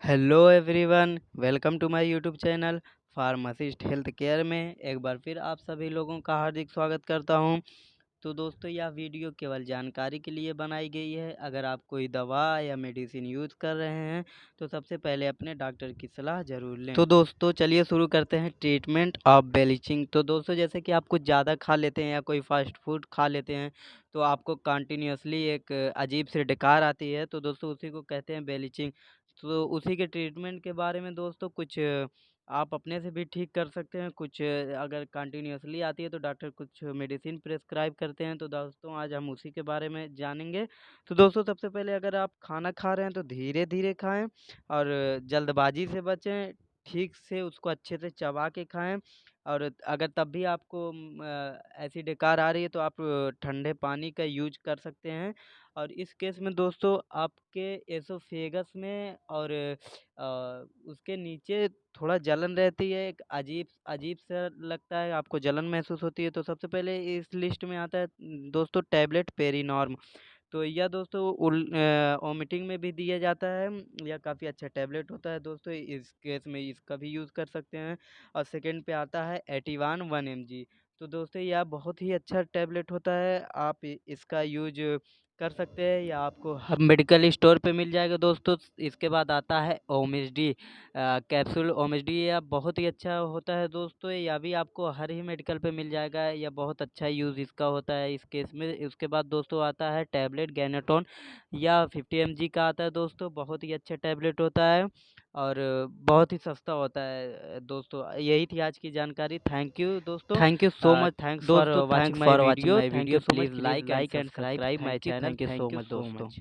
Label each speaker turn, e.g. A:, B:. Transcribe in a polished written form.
A: Hello everyone, welcome to my YouTube channel pharmacist health care में एक बार फिर आप सभी लोगों का हार्दिक स्वागत करता हूं। तो दोस्तों, यह वीडियो केवल जानकारी के लिए बनाई गई है। अगर आप कोई दवा या मेडिसिन यूज़ कर रहे हैं तो सबसे पहले अपने डॉक्टर की सलाह ज़रूर लें। तो दोस्तों, चलिए शुरू करते हैं ट्रीटमेंट ऑफ बेलिचिंग। तो दोस्तों, जैसे कि आप कुछ ज़्यादा खा लेते हैं या कोई फास्ट फूड खा लेते हैं तो आपको कंटिन्यूसली एक अजीब सी डकार आती है, तो दोस्तों उसी को कहते हैं बेलिचिंग। तो उसी के ट्रीटमेंट के बारे में दोस्तों कुछ आप अपने से भी ठीक कर सकते हैं। कुछ अगर कंटिन्यूअसली आती है तो डॉक्टर कुछ मेडिसिन प्रेस्क्राइब करते हैं। तो दोस्तों, आज हम उसी के बारे में जानेंगे। तो दोस्तों, सबसे पहले अगर आप खाना खा रहे हैं तो धीरे-धीरे खाएँ और जल्दबाजी से बचें। ठीक से उसको अच्छे से चबा के खाएँ। और अगर तब भी आपको ऐसी डकार आ रही है तो आप ठंडे पानी का यूज़ कर सकते हैं। और इस केस में दोस्तों आपके एसोफेगस में और उसके नीचे थोड़ा जलन रहती है, एक अजीब अजीब सा लगता है, आपको जलन महसूस होती है। तो सबसे पहले इस लिस्ट में आता है दोस्तों टैबलेट पेरिनॉर्म। तो यह दोस्तों वोमिटिंग में भी दिया जाता है। यह काफ़ी अच्छा टैबलेट होता है दोस्तों, इस केस में इसका भी यूज़ कर सकते हैं। और सेकंड पे आता है एटिवान 1 mg। तो दोस्तों, यह बहुत ही अच्छा टैबलेट होता है, आप इसका यूज़ कर सकते हैं या आपको हर मेडिकल स्टोर पे मिल जाएगा दोस्तों। इसके बाद आता है ओमेज-डी कैप्सूल। ओमेज-डी यह बहुत ही अच्छा होता है दोस्तों, यह भी आपको हर ही मेडिकल पे मिल जाएगा। यह बहुत अच्छा यूज़ इसका होता है इस केस में। उसके बाद दोस्तों आता है टैबलेट गैनाटोन, यह 50 mg का आता है दोस्तों, बहुत ही अच्छा टैबलेट होता है और बहुत ही सस्ता होता है दोस्तों। यही थी आज की जानकारी। थैंक यू दोस्तों।
B: Thank you so much
A: thanks for
B: दोस्तों,
A: watching
B: thanks
A: my
B: for watching
A: video.
B: My
A: thank
B: video.
A: You so much.
B: Please
A: please
B: like and
A: like and
B: subscribe
A: subscribe my
B: my channel.
A: Channel.
B: Thank you
A: thank
B: so
A: you
B: much
A: so
B: दोस्तों।
A: Much.